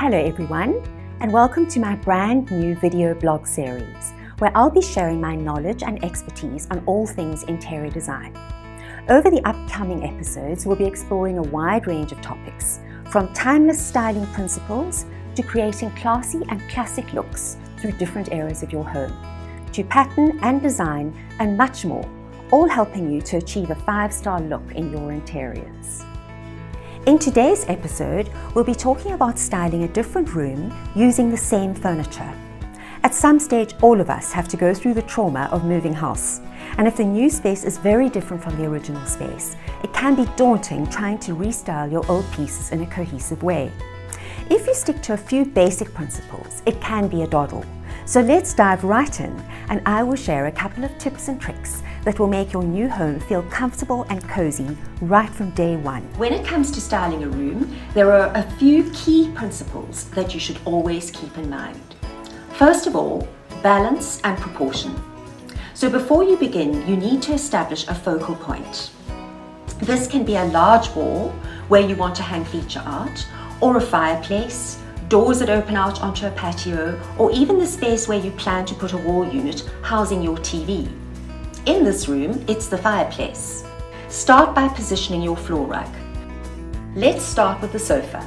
Hello everyone, and welcome to my brand new video blog series where I'll be sharing my knowledge and expertise on all things interior design. Over the upcoming episodes, we'll be exploring a wide range of topics, from timeless styling principles to creating classy and classic looks through different areas of your home, to pattern and design and much more, all helping you to achieve a 5-star look in your interiors. In today's episode, we'll be talking about styling a different room using the same furniture. At some stage, all of us have to go through the trauma of moving house. And if the new space is very different from the original space, it can be daunting trying to restyle your old pieces in a cohesive way. If you stick to a few basic principles, it can be a doddle. So let's dive right in, and I will share a couple of tips and tricks that will make your new home feel comfortable and cozy right from day one. When it comes to styling a room, there are a few key principles that you should always keep in mind. First of all, balance and proportion. So before you begin, you need to establish a focal point. This can be a large wall where you want to hang feature art, or a fireplace, doors that open out onto a patio, or even the space where you plan to put a wall unit housing your TV. In this room, it's the fireplace. Start by positioning your floor rug. Let's start with the sofa,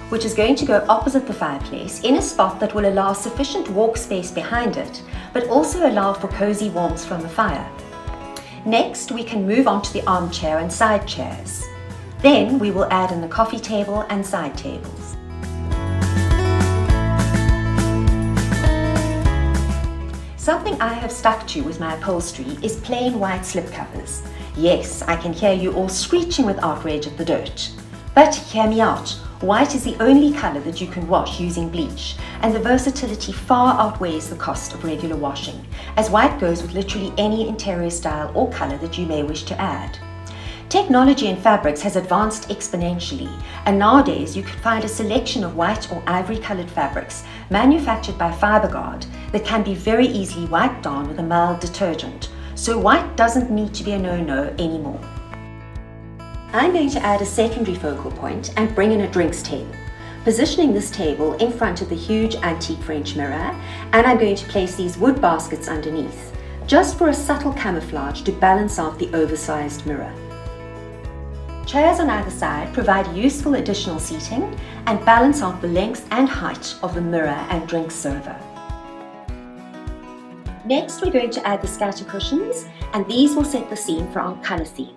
which is going to go opposite the fireplace in a spot that will allow sufficient walk space behind it, but also allow for cozy warmth from the fire. Next, we can move on to the armchair and side chairs. Then we will add in the coffee table and side tables. Something I have stuck to with my upholstery is plain white slipcovers. Yes, I can hear you all screeching with outrage at the dirt. But hear me out, white is the only colour that you can wash using bleach, and the versatility far outweighs the cost of regular washing, as white goes with literally any interior style or colour that you may wish to add. Technology in fabrics has advanced exponentially, and nowadays you can find a selection of white or ivory coloured fabrics manufactured by Fiberguard that can be very easily wiped down with a mild detergent, so white doesn't need to be a no-no anymore. I'm going to add a secondary focal point and bring in a drinks table, positioning this table in front of the huge antique French mirror, and I'm going to place these wood baskets underneath, just for a subtle camouflage to balance out the oversized mirror. Chairs on either side provide useful additional seating and balance out the length and height of the mirror and drink server. Next, we're going to add the scatter cushions, and these will set the scene for our colour theme.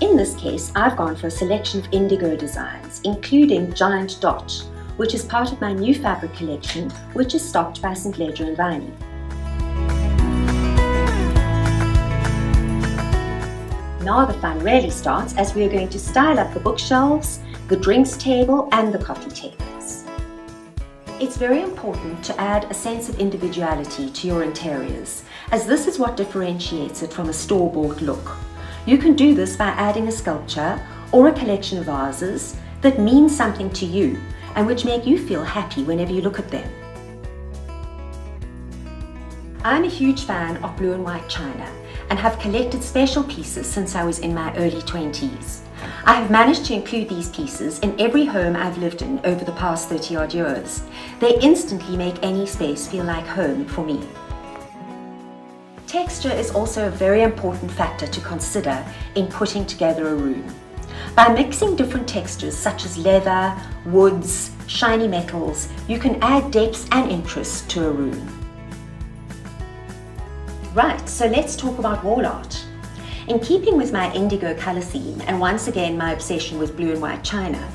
In this case, I've gone for a selection of indigo designs, including Giant Dot, which is part of my new fabric collection, which is stocked by St. Leger & Viney. Now the fun really starts, as we are going to style up the bookshelves, the drinks table and the coffee tables. It's very important to add a sense of individuality to your interiors, as this is what differentiates it from a store-bought look. You can do this by adding a sculpture or a collection of vases that mean something to you and which make you feel happy whenever you look at them. I'm a huge fan of blue and white china and have collected special pieces since I was in my early 20s. I have managed to include these pieces in every home I've lived in over the past 30 odd years. They instantly make any space feel like home for me. Texture is also a very important factor to consider in putting together a room. By mixing different textures such as leather, woods, shiny metals, you can add depth and interest to a room. Right, so let's talk about wall art. In keeping with my indigo colour theme, and once again my obsession with blue and white china,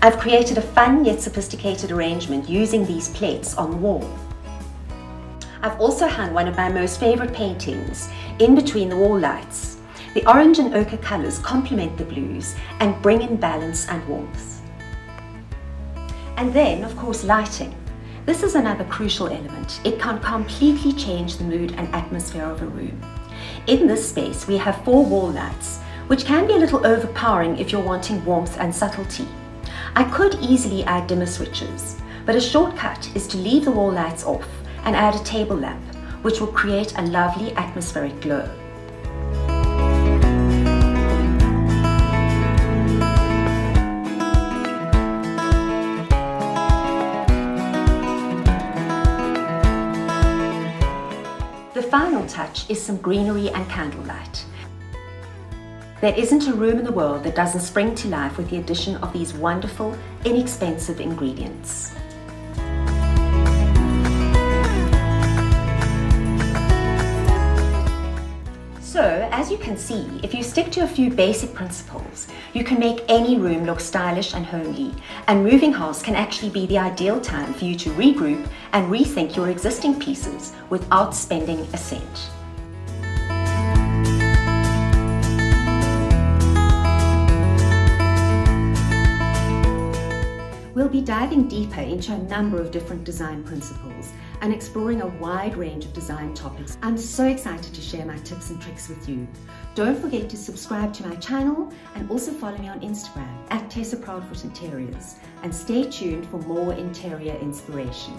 I've created a fun yet sophisticated arrangement using these plates on the wall. I've also hung one of my most favourite paintings in between the wall lights. The orange and ochre colours complement the blues and bring in balance and warmth. And then, of course, lighting. This is another crucial element. It can completely change the mood and atmosphere of a room. In this space, we have 4 wall lights, which can be a little overpowering if you're wanting warmth and subtlety. I could easily add dimmer switches, but a shortcut is to leave the wall lights off and add a table lamp, which will create a lovely atmospheric glow. touch is some greenery and candlelight. There isn't a room in the world that doesn't spring to life with the addition of these wonderful, inexpensive ingredients. So, as you can see, if you stick to a few basic principles, you can make any room look stylish and homely, and moving house can actually be the ideal time for you to regroup and rethink your existing pieces without spending a cent. We'll be diving deeper into a number of different design principles and exploring a wide range of design topics. I'm so excited to share my tips and tricks with you. Don't forget to subscribe to my channel and also follow me on Instagram @Tessa Proudfoot Interiors, and stay tuned for more interior inspiration.